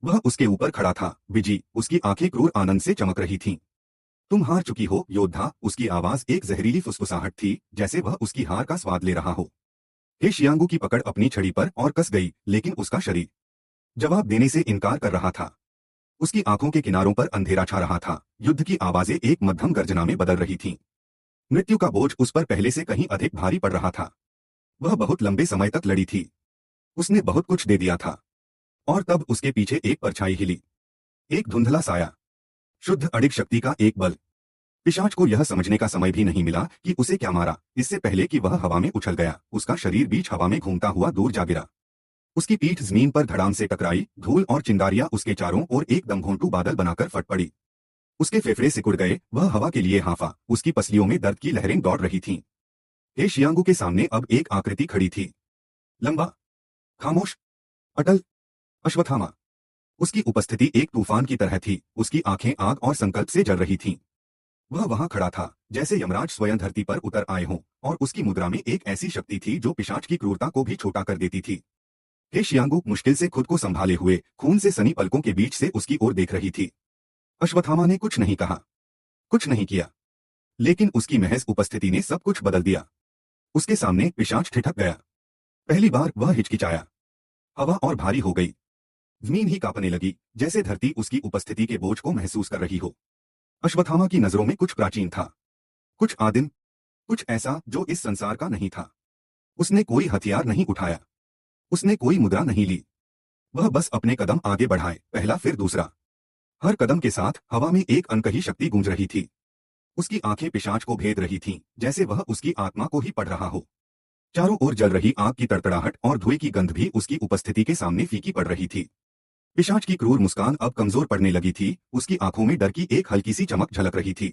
वह उसके ऊपर खड़ा था। विजी, उसकी आंखें क्रूर आनंद से चमक रही थीं। तुम हार चुकी हो योद्धा। उसकी आवाज एक जहरीली फुसफुसाहट थी, जैसे वह उसकी हार का स्वाद ले रहा हो। हे शियांगू की पकड़ अपनी छड़ी पर और कस गई, लेकिन उसका शरीर जवाब देने से इनकार कर रहा था। उसकी आंखों के किनारों पर अंधेरा छा रहा था। युद्ध की आवाजें एक मध्यम गर्जना में बदल रही थीं। मृत्यु का बोझ उस पर पहले से कहीं अधिक भारी पड़ रहा था। वह बहुत लंबे समय तक लड़ी थी। उसने बहुत कुछ दे दिया था। और तब उसके पीछे एक परछाई हिली। एक धुंधला साया। शुद्ध अडिग शक्ति का एक बल। पिशाच को यह समझने का समय भी नहीं मिला कि उसे क्या मारा, इससे पहले कि वह हवा में उछल गया। उसका शरीर बीच हवा में घूमता हुआ दूर जा गिरा। उसकी पीठ जमीन पर धड़ाम से टकराई। धूल और चिंगारियां उसके चारों ओर एक दमघोंटू बादल बनाकर फट पड़ी। उसके फेफड़े सिकुड़ गए। वह हवा के लिए हांफा। उसकी पसलियों में दर्द की लहरें दौड़ रही थीं। हे शियांगू के सामने अब एक आकृति खड़ी थी। लंबा, खामोश, अटल, अश्वत्थामा। उसकी उपस्थिति एक तूफान की तरह थी। उसकी आंखें आग और संकल्प से जल रही थीं। वह वहां खड़ा था, जैसे यमराज स्वयं धरती पर उतर आए हों, और उसकी मुद्रा में एक ऐसी शक्ति थी जो पिशाच की क्रूरता को भी छोटा कर देती थी। हे शियांगू मुश्किल से खुद को संभाले हुए, खून से सनी पलकों के बीच से उसकी ओर देख रही थी। अश्वत्थामा ने कुछ नहीं कहा, कुछ नहीं किया, लेकिन उसकी महज उपस्थिति ने सब कुछ बदल दिया। उसके सामने पिशाच ठिठक गया। पहली बार वह हिचकिचाया। हवा और भारी हो गई। जमीन ही कांपने लगी, जैसे धरती उसकी उपस्थिति के बोझ को महसूस कर रही हो। अश्वत्थामा की नजरों में कुछ प्राचीन था, कुछ आदिम, कुछ ऐसा जो इस संसार का नहीं था। उसने कोई हथियार नहीं उठाया। उसने कोई मुद्रा नहीं ली। वह बस अपने कदम आगे बढ़ाए, पहला फिर दूसरा। हर कदम के साथ हवा में एक अनकही शक्ति गूंज रही थी। उसकी आंखें पिशाच को भेद रही थीं, जैसे वह उसकी आत्मा को ही पढ़ रहा हो। चारों ओर जल रही आग की तड़तड़ाहट और धुएं की गंध भी उसकी उपस्थिति के सामने फीकी पड़ रही थी। पिशाच की क्रूर मुस्कान अब कमजोर पड़ने लगी थी। उसकी आंखों में डर की एक हल्की सी चमक झलक रही थी।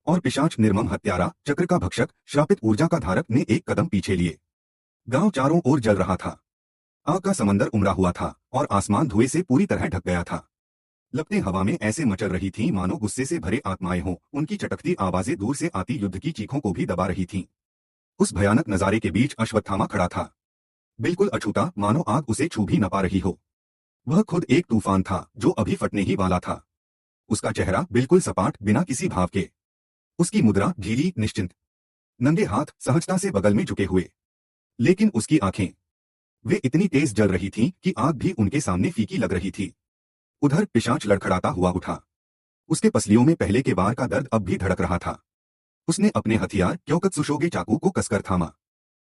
और पिशाच निर्मम हत्यारा, चक्र का भक्षक, श्रापित ऊर्जा का धारक ने एक कदम पीछे लिए। गांव चारों ओर जल रहा था। आग का समंदर उमड़ा हुआ था और आसमान धुएं से पूरी तरह ढक गया था। लपटें हवा में ऐसे मचल रही थीं मानो गुस्से से भरे आत्माएं हों। उनकी चटकती आवाजें दूर से आती युद्ध की चीखों को भी दबा रही थीं। उस भयानक नजारे के बीच अश्वत्थामा खड़ा था, बिल्कुल अछूता, मानो आग उसे छू भी न पा रही हो। वह खुद एक तूफान था जो अभी फटने ही वाला था। उसका चेहरा बिल्कुल सपाट, बिना किसी भाव के। उसकी मुद्रा ढीली, निश्चिंत। नंगे हाथ सहजता से बगल में झुके हुए। लेकिन उसकी आंखें, वे इतनी तेज जल रही थीं कि आग भी उनके सामने फीकी लग रही थी। उधर पिशाच लड़खड़ाता हुआ उठा। उसके पसलियों में पहले के बार का दर्द अब भी धड़क रहा था। उसने अपने हथियार क्योकत्सुशोगे चाकू को कसकर थामा।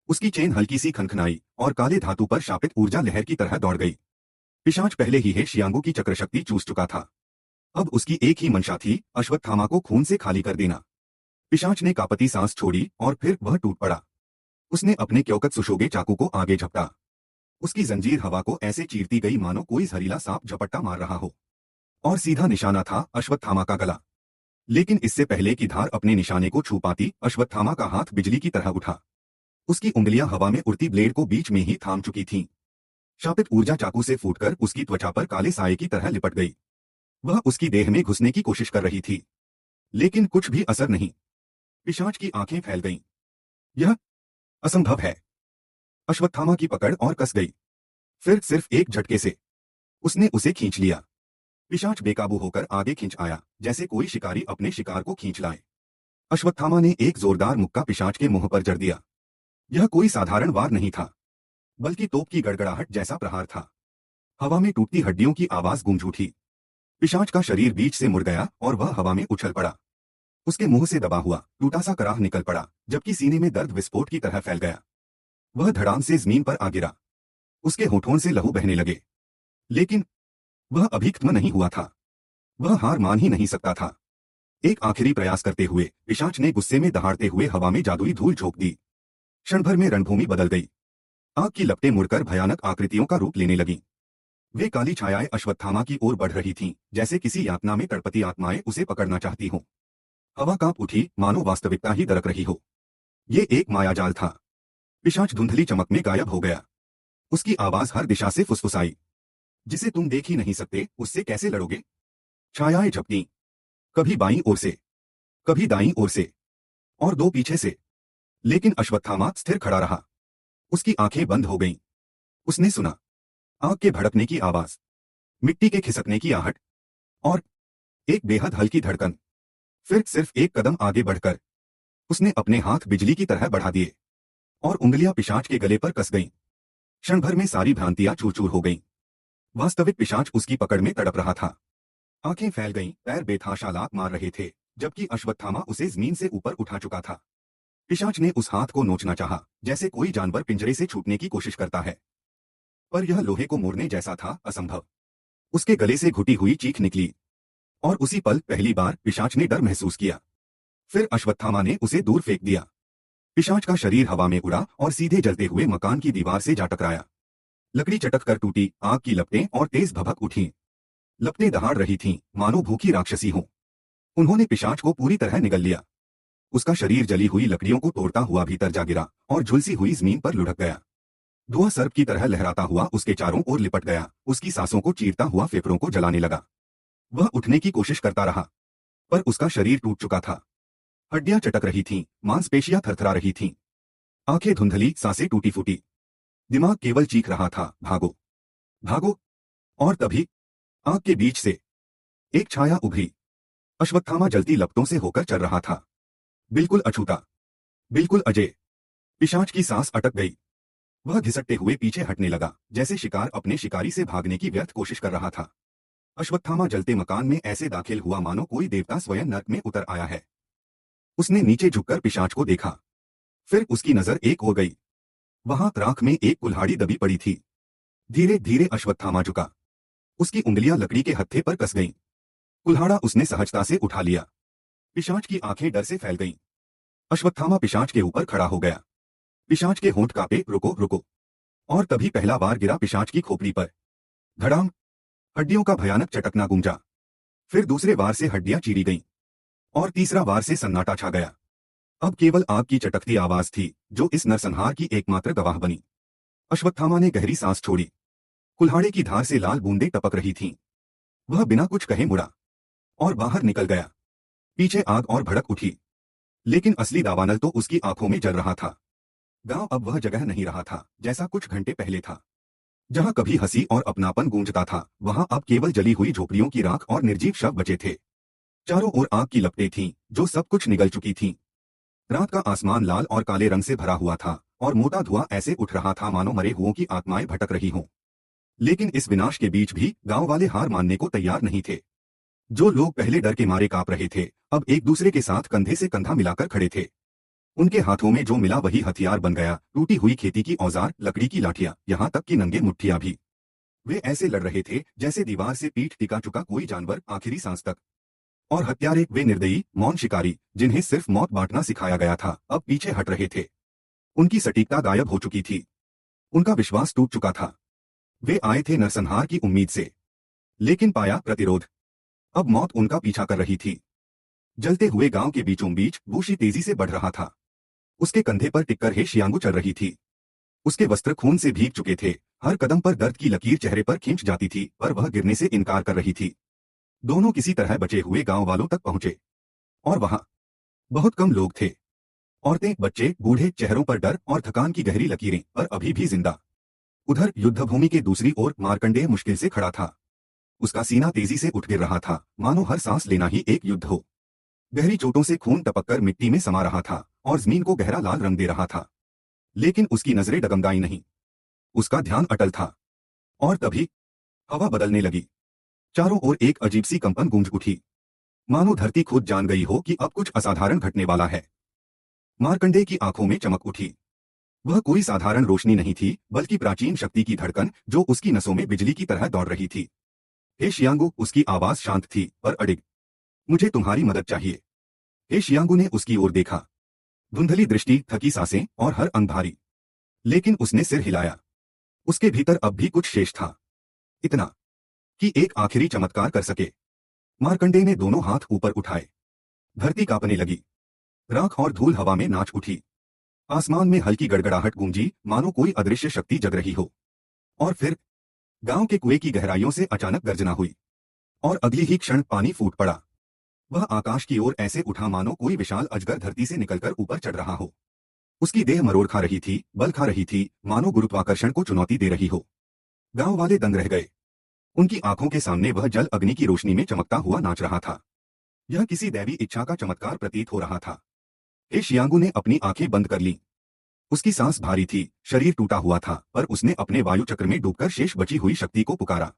उसकी चेन हल्की सी खनखनाई और काले धातु पर शापित ऊर्जा लहर की तरह दौड़ गई। पिशाच पहले ही है शियांगू की चक्रशक्ति चूस चुका था। अब उसकी एक ही मंशा थी, अश्वत्थामा को खून से खाली कर देना। पिशाच ने कापती सांस छोड़ी और फिर वह टूट पड़ा। उसने अपने क्योकत्सुशोगे चाकू को आगे झपटा। उसकी जंजीर हवा को ऐसे चीरती गई मानो कोई जहरीला सांप झपट्टा मार रहा हो। और सीधा निशाना था अश्वत्थामा का गला। लेकिन इससे पहले कि धार अपने निशाने को छू पाती, अश्वत्थामा का हाथ बिजली की तरह उठा। उसकी उंगलियां हवा में उड़ती ब्लेड को बीच में ही थाम चुकी थीं। शापित ऊर्जा चाकू से फूटकर उसकी त्वचा पर काले साये की तरह लिपट गई। वह उसकी देह में घुसने की कोशिश कर रही थी, लेकिन कुछ भी असर नहीं। पिशाच की आंखें फैल गईं। यह असंभव है। अश्वत्थामा की पकड़ और कस गई। फिर सिर्फ एक झटके से उसने उसे खींच लिया। पिशाच बेकाबू होकर आगे खींच आया, जैसे कोई शिकारी अपने शिकार को खींच लाए। अश्वत्थामा ने एक जोरदार मुक्का पिशाच के मुंह पर जड़ दिया। यह कोई साधारण वार नहीं था, बल्कि तोप की गड़गड़ाहट जैसा प्रहार था। हवा में टूटती हड्डियों की आवाज गूंज उठी। पिशाच का शरीर बीच से मुड़ गया और वह हवा में उछल पड़ा। उसके मुंह से दबा हुआ टूटा सा कराह निकल पड़ा, जबकि सीने में दर्द विस्फोट की तरह फैल गया। वह धड़ाम से जमीन पर आ गिरा। उसके होठों से लहू बहने लगे। लेकिन वह अभी खत्म नहीं हुआ था। वह हार मान ही नहीं सकता था। एक आखिरी प्रयास करते हुए पिशाच ने गुस्से में दहाड़ते हुए हवा में जादुई धूल झोंक दी। क्षण भर में रणभूमि बदल गई। आग की लपटें मुड़कर भयानक आकृतियों का रूप लेने लगीं। वे काली छायाएं अश्वत्थामा की ओर बढ़ रही थीं, जैसे किसी यातना में तड़पती आत्माएं उसे पकड़ना चाहती हों। हवा कांप उठी, मानो वास्तविकता ही दरक रही हो। ये एक मायाजाल था। पिशाच धुंधली चमक में गायब हो गया। उसकी आवाज हर दिशा से फुसफुसाई। जिसे तुम देख ही नहीं सकते, उससे कैसे लड़ोगे? छायाएं झपकीं, कभी बाईं ओर से, कभी दाईं ओर से, और दो पीछे से। लेकिन अश्वत्थामा स्थिर खड़ा रहा। उसकी आंखें बंद हो गईं। उसने सुना आग के भड़कने की आवाज, मिट्टी के खिसकने की आहट और एक बेहद हल्की धड़कन। फिर सिर्फ एक कदम आगे बढ़कर उसने अपने हाथ बिजली की तरह बढ़ा दिए और उंगलियां पिशाच के गले पर कस गईं। क्षण भर में सारी भ्रांतियां चूर चूर हो गईं। वास्तविक पिशाच उसकी पकड़ में तड़प रहा था। आंखें फैल गईं, पैर बेतहाशा लात मार रहे थे, जबकि अश्वत्थामा उसे जमीन से ऊपर उठा चुका था। पिशाच ने उस हाथ को नोचना चाहा, जैसे कोई जानवर पिंजरे से छूटने की कोशिश करता है, पर यह लोहे को मोड़ने जैसा था, असंभव। उसके गले से घुटी हुई चीख निकली और उसी पल पहली बार पिशाच ने डर महसूस किया। फिर अश्वत्थामा ने उसे दूर फेंक दिया। पिशाच का शरीर हवा में उड़ा और सीधे जलते हुए मकान की दीवार से जा टकराया। लकड़ी चटक कर टूटी, आग की लपटें और तेज भभक उठीं। लपटें दहाड़ रही थीं, मानो भूखी राक्षसी हों। उन्होंने पिशाच को पूरी तरह निगल लिया। उसका शरीर जली हुई लकड़ियों को तोड़ता हुआ भीतर जा गिरा और झुलसी हुई जमीन पर लुढ़क गया। धुआं सर्प की तरह लहराता हुआ उसके चारों ओर लिपट गया, उसकी सांसों को चीरता हुआ फेफड़ों को जलाने लगा। वह उठने की कोशिश करता रहा, पर उसका शरीर टूट चुका था। हड्डियां चटक रही थीं, मांसपेशियां थरथरा रही थीं। आंखें धुंधली, सांसें टूटी फूटी। दिमाग केवल चीख रहा था, भागो, भागो। और तभी आग के बीच से एक छाया उभरी। अश्वत्थामा जलती लपटों से होकर चल रहा था, बिल्कुल अछूता, बिल्कुल अजय। पिशाच की सांस अटक गई। वह घिसटते हुए पीछे हटने लगा, जैसे शिकार अपने शिकारी से भागने की व्यर्थ कोशिश कर रहा था। अश्वत्थामा जलते मकान में ऐसे दाखिल हुआ मानो कोई देवता स्वयं नर्क में उतर आया है। उसने नीचे झुककर पिशाच को देखा। फिर उसकी नजर एक ओर गई। वहां राख में एक कुल्हाड़ी दबी पड़ी थी। धीरे धीरे अश्वत्थामा झुका। उसकी उंगलियां लकड़ी के हत्थे पर कस गईं। कुल्हाड़ा उसने सहजता से उठा लिया। पिशाच की आंखें डर से फैल गईं। अश्वत्थामा पिशाच के ऊपर खड़ा हो गया। पिशाच के होंठ कांपे, रुको रुको। और तभी पहला वार गिरा पिशाच की खोपड़ी पर। धड़ाम। हड्डियों का भयानक चटकना गूंजा। फिर दूसरे वार से हड्डियां चीरी गईं और तीसरा वार से सन्नाटा छा गया। अब केवल आग की चटकती आवाज थी, जो इस नरसंहार की एकमात्र गवाह बनी। अश्वत्थामा ने गहरी सांस छोड़ी। कुल्हाड़े की धार से लाल बूंदें टपक रही थीं। वह बिना कुछ कहे मुड़ा और बाहर निकल गया। पीछे आग और भड़क उठी, लेकिन असली दावानल तो उसकी आंखों में जल रहा था। गांव अब वह जगह नहीं रहा था, जैसा कुछ घंटे पहले था। जहां कभी हंसी और अपनापन गूंजता था, वहां अब केवल जली हुई झोपड़ियों की राख और निर्जीव शव बचे थे। चारों ओर आग की लपटें थीं, जो सब कुछ निगल चुकी थीं। रात का आसमान लाल और काले रंग से भरा हुआ था और मोटा धुआं ऐसे उठ रहा था मानो मरे हुओं की आत्माएं भटक रही हों। लेकिन इस विनाश के बीच भी गांव वाले हार मानने को तैयार नहीं थे। जो लोग पहले डर के मारे कांप रहे थे, अब एक दूसरे के साथ कंधे से कंधा मिलाकर खड़े थे। उनके हाथों में जो मिला वही हथियार बन गया, टूटी हुई खेती की औजार, लकड़ी की लाठियां, यहाँ तक कि नंगे मुट्ठियां भी। वे ऐसे लड़ रहे थे जैसे दीवार से पीठ टिका चुका कोई जानवर आखिरी सांस तक। और हत्यारे, वे निर्दयी मौन शिकारी, जिन्हें सिर्फ मौत बांटना सिखाया गया था, अब पीछे हट रहे थे। उनकी सटीकता गायब हो चुकी थी। उनका विश्वास टूट चुका था। वे आए थे नरसंहार की उम्मीद से, लेकिन पाया प्रतिरोध। अब मौत उनका पीछा कर रही थी। जलते हुए गांव के बीचों बीच बूशी तेजी से बढ़ रहा था। उसके कंधे पर टिककर हे शियांगू चल रही थी। उसके वस्त्र खून से भीग चुके थे। हर कदम पर दर्द की लकीर चेहरे पर खींच जाती थी, पर वह गिरने से इनकार कर रही थी। दोनों किसी तरह बचे हुए गांव वालों तक पहुंचे और वहां बहुत कम लोग थे। औरतें, बच्चे, बूढ़े, चेहरों पर डर और थकान की गहरी लकीरें, पर अभी भी जिंदा। उधर युद्धभूमि के दूसरी ओर मार्कंडेय मुश्किल से खड़ा था। उसका सीना तेजी से उठ गिर रहा था, मानो हर सांस लेना ही एक युद्ध हो। गहरी चोटों से खून टपककर मिट्टी में समा रहा था और जमीन को गहरा लाल रंग दे रहा था। लेकिन उसकी नजरें डगमगाई नहीं। उसका ध्यान अटल था। और तभी हवा बदलने लगी। चारों ओर एक अजीब सी कंपन गूंज उठी, मानो धरती खुद जान गई हो कि अब कुछ असाधारण घटने वाला है। मार्कंडेय की आंखों में चमक उठी। वह कोई साधारण रोशनी नहीं थी, बल्कि प्राचीन शक्ति की धड़कन, जो उसकी नसों में बिजली की तरह दौड़ रही थी। हे शियांगू, उसकी आवाज शांत थी पर अडिग। मुझे तुम्हारी मदद चाहिए। हे शियांगू ने उसकी ओर देखा। धुंधली दृष्टि, थकी सांसें और हर अंग भारी। लेकिन उसने सिर हिलाया। उसके भीतर अब भी कुछ शेष था। इतना कि एक आखिरी चमत्कार कर सके। मार्कंडेय ने दोनों हाथ ऊपर उठाए। धरती कांपने लगी। राख और धूल हवा में नाच उठी। आसमान में हल्की गड़गड़ाहट गूंजी, मानो कोई अदृश्य शक्ति जग रही हो। और फिर गांव के कुएं की गहराइयों से अचानक गर्जना हुई और अगली ही क्षण पानी फूट पड़ा। वह आकाश की ओर ऐसे उठा मानो कोई विशाल अजगर धरती से निकलकर ऊपर चढ़ रहा हो। उसकी देह मरोड़ खा रही थी, बल खा रही थी, मानो गुरुत्वाकर्षण को चुनौती दे रही हो। गांव वाले दंग रह गए। उनकी आंखों के सामने वह जल अग्नि की रोशनी में चमकता हुआ नाच रहा था। यह किसी दैवी इच्छा का चमत्कार प्रतीत हो रहा था। हे शियांगू ने अपनी आंखें बंद कर लीं। उसकी सांस भारी थी, शरीर टूटा हुआ था, पर उसने अपने वायु चक्र में डूबकर शेष बची हुई शक्ति को पुकारा।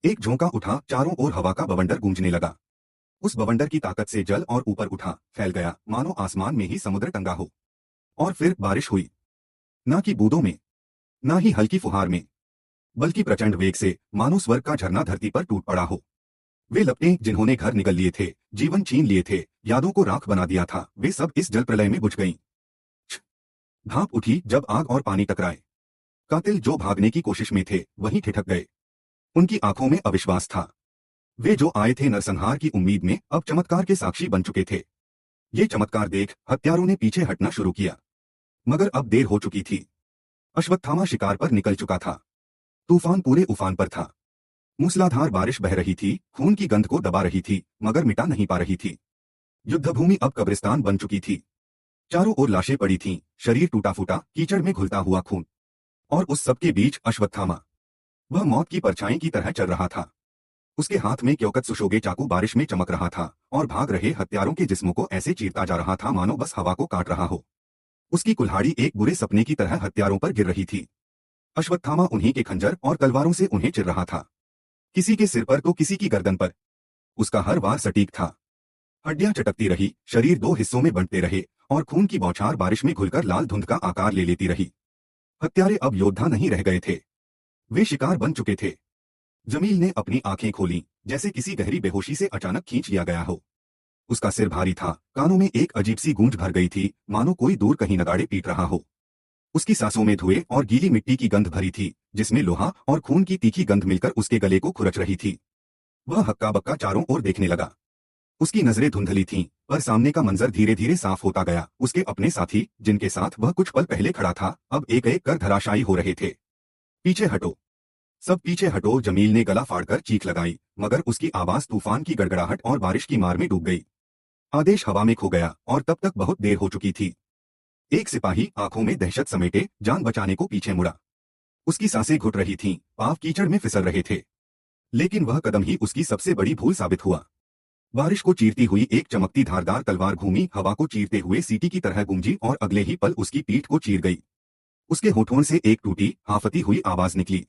एक झोंका उठा, चारों ओर हवा का बवंडर गूंजने लगा। उस बवंडर की ताकत से जल और ऊपर उठा, फैल गया, मानो आसमान में ही समुद्र टंगा हो। और फिर बारिश हुई। ना कि बूंदों में, ना ही हल्की फुहार में, बल्कि प्रचंड वेग से, मानो स्वर्ग का झरना धरती पर टूट पड़ा हो। वे लपटें जिन्होंने घर निगल लिए थे, जीवन छीन लिए थे, यादों को राख बना दिया था, वे सब इस जल प्रलय में बुझ गईं। भाप उठी जब आग और पानी टकराए। कातिल जो भागने की कोशिश में थे, वहीं ठिठक गए। उनकी आंखों में अविश्वास था। वे जो आए थे नरसंहार की उम्मीद में, अब चमत्कार के साक्षी बन चुके थे। ये चमत्कार देख हत्यारों ने पीछे हटना शुरू किया। मगर अब देर हो चुकी थी। अश्वत्थामा शिकार पर निकल चुका था। तूफान पूरे उफान पर था। मूसलाधार बारिश बह रही थी, खून की गंध को दबा रही थी, मगर मिटा नहीं पा रही थी। युद्धभूमि अब कब्रिस्तान बन चुकी थी। चारों ओर लाशें पड़ी थीं, शरीर टूटा फूटा, कीचड़ में घुलता हुआ खून। और उस सबके बीच अश्वत्थामा, वह मौत की परछाई की तरह चल रहा था। उसके हाथ में क्योकत सुशोगे चाकू बारिश में चमक रहा था, और भाग रहे हत्यारों के जिस्मों को ऐसे चीरता जा रहा था मानो बस हवा को काट रहा हो। उसकी कुल्हाड़ी एक बुरे सपने की तरह हत्यारों पर गिर रही थी। अश्वत्थामा उन्हीं के खंजर और तलवारों से उन्हें चिर रहा था। किसी के सिर पर तो किसी की गर्दन पर। उसका हर वार सटीक था। हड्डियां चटकती रही, शरीर दो हिस्सों में बंटते रहे, और खून की बौछार बारिश में घुलकर लाल धुंध का आकार ले लेती रही। हत्यारे अब योद्धा नहीं रह गए थे। वे शिकार बन चुके थे। जमील ने अपनी आंखें खोलीं, जैसे किसी गहरी बेहोशी से अचानक खींच लिया गया हो। उसका सिर भारी था, कानों में एक अजीब सी गूंज भर गई थी, मानो कोई दूर कहीं नगाड़े पीट रहा हो। उसकी सांसों में धुएं और गीली मिट्टी की गंध भरी थी, जिसमें लोहा और खून की तीखी गंध मिलकर उसके गले को खुरच रही थी। वह हक्का बक्का चारों ओर देखने लगा। उसकी नजरें धुंधली थीं, पर सामने का मंजर धीरे धीरे साफ होता गया। उसके अपने साथी, जिनके साथ वह कुछ पल पहले खड़ा था, अब एक एक कर धराशायी हो रहे थे। पीछे हटो, सब पीछे हटो। जमील ने गला फाड़कर चीख लगाई, मगर उसकी आवाज तूफान की गड़गड़ाहट और बारिश की मार में डूब गई। आदेश हवा में खो गया, और तब तक बहुत देर हो चुकी थी। एक सिपाही आंखों में दहशत समेटे जान बचाने को पीछे मुड़ा। उसकी सांसें घुट रही थीं, पांव कीचड़ में फिसल रहे थे। लेकिन वह कदम ही उसकी सबसे बड़ी भूल साबित हुआ। बारिश को चीरती हुई एक चमकती धारदार तलवार घूमी, हवा को चीरते हुए सीटी की तरह गूंजी, और अगले ही पल उसकी पीठ को चीर गई। उसके होठों से एक टूटी, हांफती हुई आवाज निकली।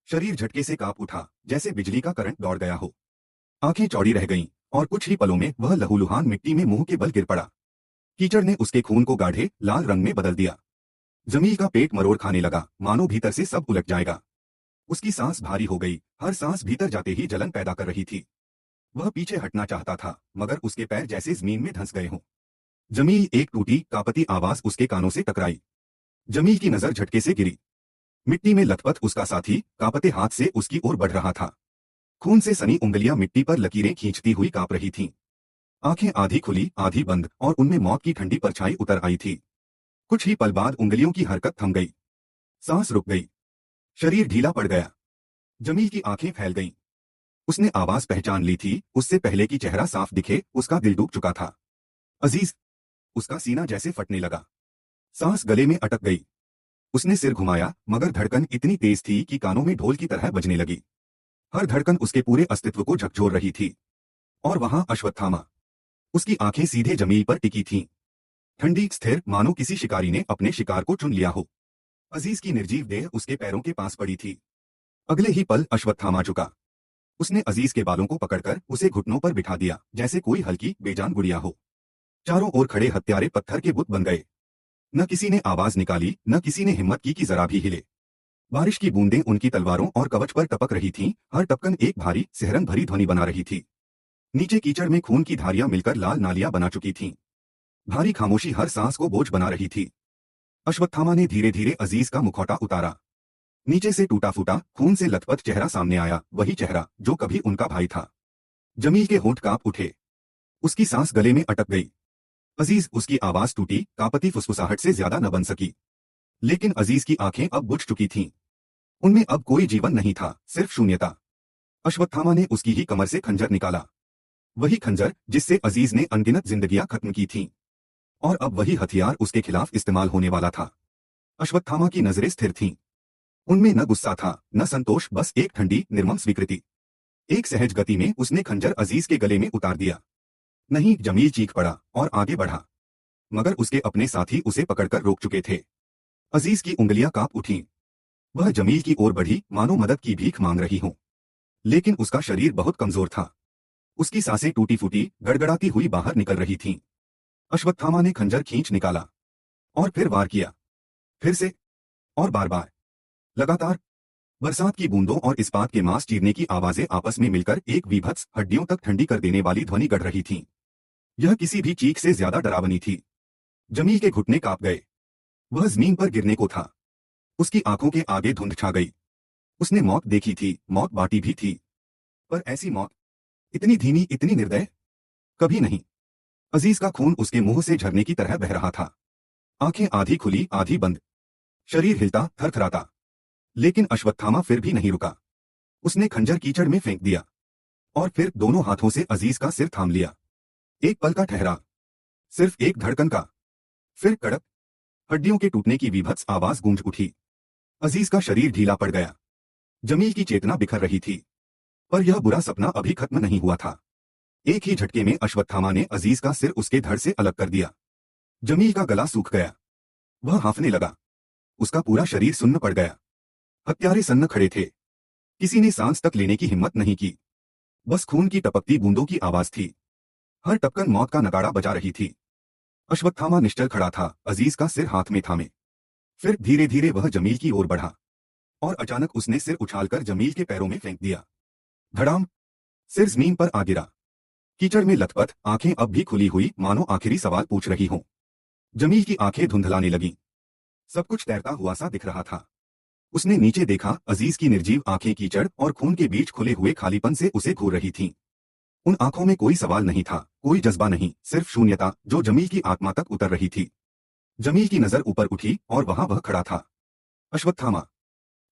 शरीर झटके से कांप उठा, जैसे बिजली का करंट दौड़ गया हो। आंखें चौड़ी रह गईं, और कुछ ही पलों में वह लहूलुहान मिट्टी में मुंह के बल गिर पड़ा। कीचड़ ने उसके खून को गाढ़े लाल रंग में बदल दिया। जमील का पेट मरोड़ खाने लगा, मानो भीतर से सब उलट जाएगा। उसकी सांस भारी हो गई, हर सांस भीतर जाते ही जलन पैदा कर रही थी। वह पीछे हटना चाहता था, मगर उसके पैर जैसे जमीन में धंस गए हों। जमील, एक टूटी कांपती आवाज उसके कानों से टकराई। जमील की नजर झटके से गिरी। मिट्टी में लथपथ उसका साथी कांपते हाथ से उसकी ओर बढ़ रहा था। खून से सनी उंगलियां मिट्टी पर लकीरें खींचती हुई कांप रही थीं। आंखें आधी खुली आधी बंद, और उनमें मौत की ठंडी परछाई उतर आई थी। कुछ ही पल बाद उंगलियों की हरकत थम गई। सांस रुक गई। शरीर ढीला पड़ गया। जमील की आंखें फैल गईं। उसने आवाज पहचान ली थी, उससे पहले कि चेहरा साफ दिखे, उसका दिल डूब चुका था। अजीज। उसका सीना जैसे फटने लगा। सांस गले में अटक गई। उसने सिर घुमाया, मगर धड़कन इतनी तेज थी कि कानों में ढोल की तरह बजने लगी। हर धड़कन उसके पूरे अस्तित्व को झकझोर रही थी। और वहां अश्वत्थामा। उसकी आंखें सीधे जमीन पर टिकी थीं, ठंडी स्थिर, मानो किसी शिकारी ने अपने शिकार को चुन लिया हो। अजीज की निर्जीव देह उसके पैरों के पास पड़ी थी। अगले ही पल अश्वत्थामा झुका। उसने अजीज के बालों को पकड़कर उसे घुटनों पर बिठा दिया, जैसे कोई हल्की बेजान गुड़िया हो। चारों ओर खड़े हत्यारे पत्थर के बुत बन गए। न किसी ने आवाज निकाली, न किसी ने हिम्मत की कि जरा भी हिले। बारिश की बूंदें उनकी तलवारों और कवच पर टपक रही थीं, हर टपकन एक भारी सिहरन भरी ध्वनि बना रही थी। नीचे कीचड़ में खून की धारियां मिलकर लाल नालियां बना चुकी थीं। भारी खामोशी हर सांस को बोझ बना रही थी। अश्वत्थामा ने धीरे धीरे अजीज का मुखौटा उतारा। नीचे से टूटा फूटा, खून से लथपथ चेहरा सामने आया, वही चेहरा जो कभी उनका भाई था। जमील के होंठ कांप उठे। उसकी सांस गले में अटक गई। अजीज, उसकी आवाज टूटी, कांपती फुसफुसाहट से ज्यादा न बन सकी। लेकिन अजीज की आंखें अब बुझ चुकी थीं। उनमें अब कोई जीवन नहीं था, सिर्फ शून्यता। अश्वत्थामा ने उसकी ही कमर से खंजर निकाला। वही खंजर जिससे अजीज ने अनगिनत जिंदगियां खत्म की थीं। और अब वही हथियार उसके खिलाफ इस्तेमाल होने वाला था। अश्वत्थामा की नजरें स्थिर थीं। उनमें न गुस्सा था न संतोष, बस एक ठंडी निर्मम स्वीकृति। एक सहज गति में उसने खंजर अजीज के गले में उतार दिया। नहीं, जमील चीख पड़ा और आगे बढ़ा, मगर उसके अपने साथी उसे पकड़कर रोक चुके थे। अजीज की उंगलियां कांप उठीं। वह जमील की ओर बढ़ी मानो मदद की भीख मांग रही हो, लेकिन उसका शरीर बहुत कमजोर था। उसकी सांसें टूटी फूटी गड़गड़ाती हुई बाहर निकल रही थीं। अश्वत्थामा ने खंजर खींच निकाला और फिर वार किया, फिर से और बार बार, लगातार। बरसात की बूंदों और इस्पात के मांस चीरने की आवाजें आपस में मिलकर एक विभत्स, हड्डियों तक ठंडी कर देने वाली ध्वनि गढ़ रही थीं। यह किसी भी चीख से ज्यादा डरावनी थी। जमील के घुटने कांप गए। वह जमीन पर गिरने को था। उसकी आंखों के आगे धुंध छा गई। उसने मौत देखी थी, मौत बांटी भी थी, पर ऐसी मौत, इतनी धीमी, इतनी निर्दय, कभी नहीं। अजीज का खून उसके मुंह से झरने की तरह बह रहा था। आंखें आधी खुली आधी बंद, शरीर हिलता थरथराता। लेकिन अश्वत्थामा फिर भी नहीं रुका। उसने खंजर कीचड़ में फेंक दिया और फिर दोनों हाथों से अजीज का सिर थाम लिया। एक पल का ठहरा, सिर्फ एक धड़कन का, फिर कड़क, हड्डियों के टूटने की विभत्स आवाज गूंज उठी। अजीज का शरीर ढीला पड़ गया। जमील की चेतना बिखर रही थी, पर यह बुरा सपना अभी खत्म नहीं हुआ था। एक ही झटके में अश्वत्थामा ने अजीज का सिर उसके धड़ से अलग कर दिया। जमील का गला सूख गया। वह हांफने लगा। उसका पूरा शरीर सुन्न पड़ गया। हत्यारे सन्न खड़े थे। किसी ने सांस तक लेने की हिम्मत नहीं की। बस खून की टपकती बूंदों की आवाज थी। हर टपकन मौत का नगाड़ा बजा रही थी। अश्वत्थामा निश्चल खड़ा था, अजीज का सिर हाथ में थामे। फिर धीरे धीरे वह जमील की ओर बढ़ा और अचानक उसने सिर उछालकर जमील के पैरों में फेंक दिया। धड़ाम, सिर जमीन पर आ गिरा। कीचड़ में लथपथ, आंखें अब भी खुली हुई, मानो आखिरी सवाल पूछ रही हों। जमील की आंखें धुंधलाने लगीं। सब कुछ तैरता हुआ सा दिख रहा था। उसने नीचे देखा, अजीज की निर्जीव आंखें कीचड़ और खून के बीच खुले हुए खालीपन से उसे घूर रही थीं। उन आंखों में कोई सवाल नहीं था, कोई जज्बा नहीं, सिर्फ शून्यता जो जमील की आत्मा तक उतर रही थी। जमील की नजर ऊपर उठी और वहां वह खड़ा था, अश्वत्थामा।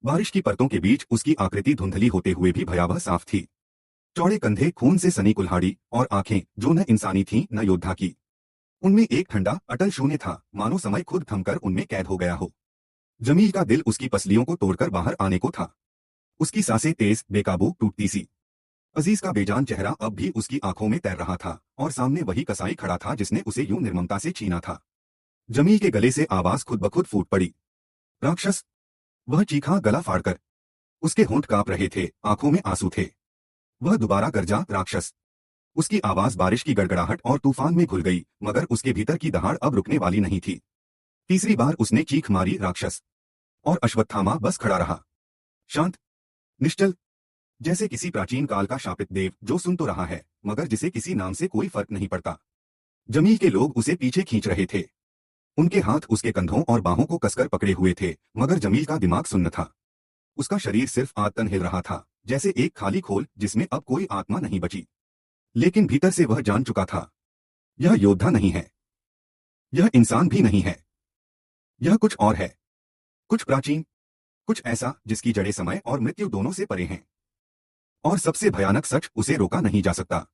बारिश की परतों के बीच उसकी आकृति धुंधली होते हुए भी भयावह साफ थी। चौड़े कंधे, खून से सनी कुल्हाड़ी और आंखें जो न इंसानी थीं न योद्धा की। उनमें एक ठंडा अटल शून्य था, मानो समय खुद थमकर उनमें कैद हो गया हो। जमील का दिल उसकी पसलियों को तोड़कर बाहर आने को था। उसकी सांसें तेज, बेकाबू, टूटती सी। अजीज का बेजान चेहरा अब भी उसकी आंखों में तैर रहा था और सामने वही कसाई खड़ा था जिसने उसे यूं निर्ममता से छीना था। जमील के गले से आवाज खुद ब खुद फूट पड़ी, राक्षस। वह चीखा गला फाड़कर। उसके होंठ कांप रहे थे, आंखों में आंसू थे। वह दोबारा गरजा, राक्षस। उसकी आवाज बारिश की गड़गड़ाहट और तूफान में घुल गई, मगर उसके भीतर की दहाड़ अब रुकने वाली नहीं थी। तीसरी बार उसने चीख मारी, राक्षस। और अश्वत्थामा बस खड़ा रहा, शांत, निश्चल, जैसे किसी प्राचीन काल का शापित देव जो सुन तो रहा है, मगर जिसे किसी नाम से कोई फर्क नहीं पड़ता। जमील के लोग उसे पीछे खींच रहे थे। उनके हाथ उसके कंधों और बाहों को कसकर पकड़े हुए थे, मगर जमील का दिमाग सुन्न था। उसका शरीर सिर्फ आतन हिल रहा था, जैसे एक खाली खोल जिसमें अब कोई आत्मा नहीं बची। लेकिन भीतर से वह जान चुका था, यह योद्धा नहीं है, यह इंसान भी नहीं है, यह कुछ और है। कुछ प्राचीन, कुछ ऐसा जिसकी जड़ें समय और मृत्यु दोनों से परे हैं। और सबसे भयानक सच, उसे रोका नहीं जा सकता।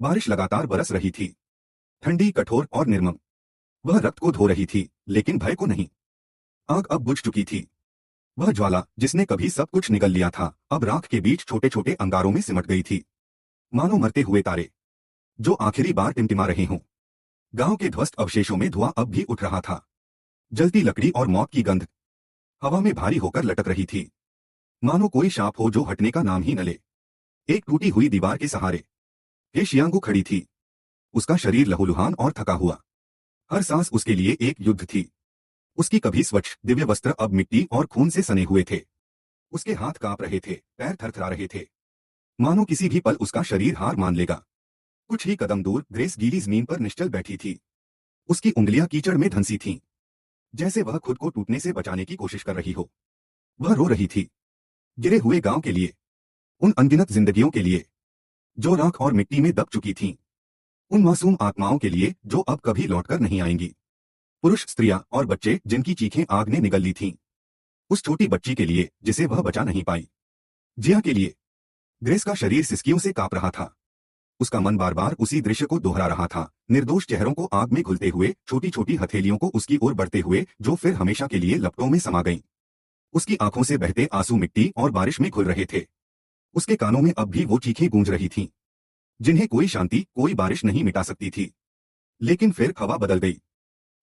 बारिश लगातार बरस रही थी, ठंडी, कठोर और निर्मम। वह रक्त को धो रही थी, लेकिन भय को नहीं। आग अब बुझ चुकी थी। वह ज्वाला जिसने कभी सब कुछ निगल लिया था, अब राख के बीच छोटे छोटे अंगारों में सिमट गई थी, मानो मरते हुए तारे जो आखिरी बार टिमटिमा रहे हों। गांव के ध्वस्त अवशेषों में धुआं अब भी उठ रहा था। जलती लकड़ी और मौत की गंध हवा में भारी होकर लटक रही थी, मानो कोई सांप हो जो हटने का नाम ही न ले। एक टूटी हुई दीवार के सहारे हे शियांगू खड़ी थी। उसका शरीर लहूलुहान और थका हुआ। हर सांस उसके लिए एक युद्ध थी। उसकी कभी स्वच्छ दिव्य वस्त्र अब मिट्टी और खून से सने हुए थे। उसके हाथ कांप रहे थे, पैर थरथरा रहे थे, मानो किसी भी पल उसका शरीर हार मान लेगा। कुछ ही कदम दूर ग्रेस गीली जमीन पर निश्चल बैठी थी। उसकी उंगलियां कीचड़ में धंसी थीं, जैसे वह खुद को टूटने से बचाने की कोशिश कर रही हो। वह रो रही थी, गिरे हुए गांव के लिए, उन अनगिनत जिंदगियों के लिए जो राख और मिट्टी में दब चुकी थीं, उन मासूम आत्माओं के लिए जो अब कभी लौटकर नहीं आएंगी। पुरुष, स्त्रियां और बच्चे जिनकी चीखें आग ने निगल ली थीं। उस छोटी बच्ची के लिए जिसे वह बचा नहीं पाई। जिया के लिए। ग्रेस का शरीर सिसकियों से कांप रहा था। उसका मन बार बार उसी दृश्य को दोहरा रहा था, निर्दोष चेहरों को आग में घुलते हुए, छोटी छोटी हथेलियों को उसकी ओर बढ़ते हुए, जो फिर हमेशा के लिए लपटों में समा गईं। उसकी आंखों से बहते आंसू मिट्टी और बारिश में घुल रहे थे। उसके कानों में अब भी वो चीखें गूंज रही थीं, जिन्हें कोई शांति, कोई बारिश नहीं मिटा सकती थी। लेकिन फिर हवा बदल गई।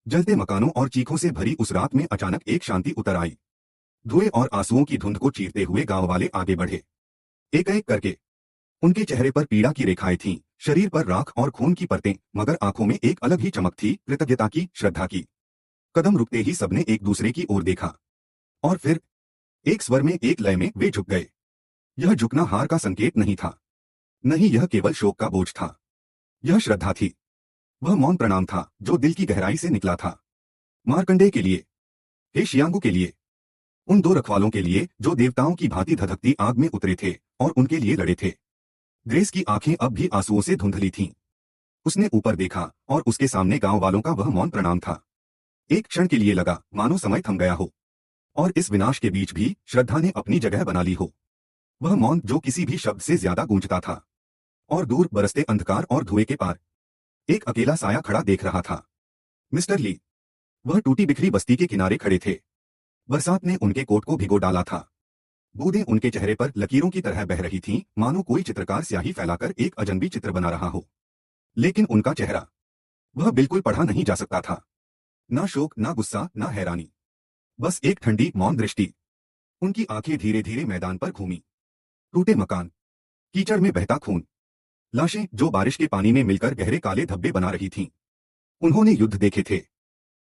जलते मकानों और चीखों से भरी उस रात में अचानक एक शांति उतर आई। धुएं और आंसुओं की धुंध को चीरते हुए गांव वाले आगे बढ़े, एक एक करके। उनके चेहरे पर पीड़ा की रेखाएं थीं, शरीर पर राख और खून की परतें, मगर आंखों में एक अलग ही चमक थी, कृतज्ञता की, श्रद्धा की। कदम रुकते ही सबने एक दूसरे की ओर देखा, और फिर एक स्वर में, एक लय में वे झुक गए। यह झुकना हार का संकेत नहीं था, नहीं, यह केवल शोक का बोझ था। यह श्रद्धा थी। वह मौन प्रणाम था जो दिल की गहराई से निकला था। मार्कंडेय के लिए, हे शियांगू के लिए, उन दो रखवालों के लिए जो देवताओं की भांति धधकती आग में उतरे थे और उनके लिए लड़े थे। ग्रेस की आंखें अब भी आंसुओं से धुंधली थीं। उसने ऊपर देखा और उसके सामने गांव वालों का वह मौन प्रणाम था। एक क्षण के लिए लगा मानो समय थम गया हो, और इस विनाश के बीच भी श्रद्धा ने अपनी जगह बना ली हो। वह मौन जो किसी भी शब्द से ज्यादा गूंजता था। और दूर बरसते अंधकार और धुएं के पार एक अकेला साया खड़ा देख रहा था, मिस्टर ली। वह टूटी बिखरी बस्ती के किनारे खड़े थे। बरसात ने उनके कोट को भिगो डाला था। बूंदें उनके चेहरे पर लकीरों की तरह बह रही थीं, मानो कोई चित्रकार स्याही फैलाकर एक अजनबी चित्र बना रहा हो। लेकिन उनका चेहरा, वह बिल्कुल पढ़ा नहीं जा सकता था। ना शोक, ना गुस्सा, ना हैरानी, बस एक ठंडी मौन दृष्टि। उनकी आंखें धीरे धीरे मैदान पर घूमी। टूटे मकान, कीचड़ में बहता खून, लाशें जो बारिश के पानी में मिलकर गहरे काले धब्बे बना रही थीं। उन्होंने युद्ध देखे थे,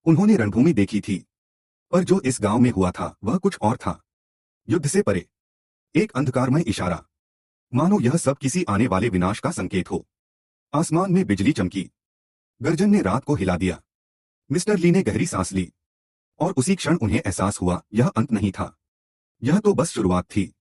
उन्होंने रणभूमि देखी थी, पर जो इस गांव में हुआ था वह कुछ और था। युद्ध से परे एक अंधकारमय इशारा, मानो यह सब किसी आने वाले विनाश का संकेत हो। आसमान में बिजली चमकी, गर्जन ने रात को हिला दिया। मिस्टर ली ने गहरी सांस ली, और उसी क्षण उन्हें एहसास हुआ यह अंत नहीं था, यह तो बस शुरुआत थी।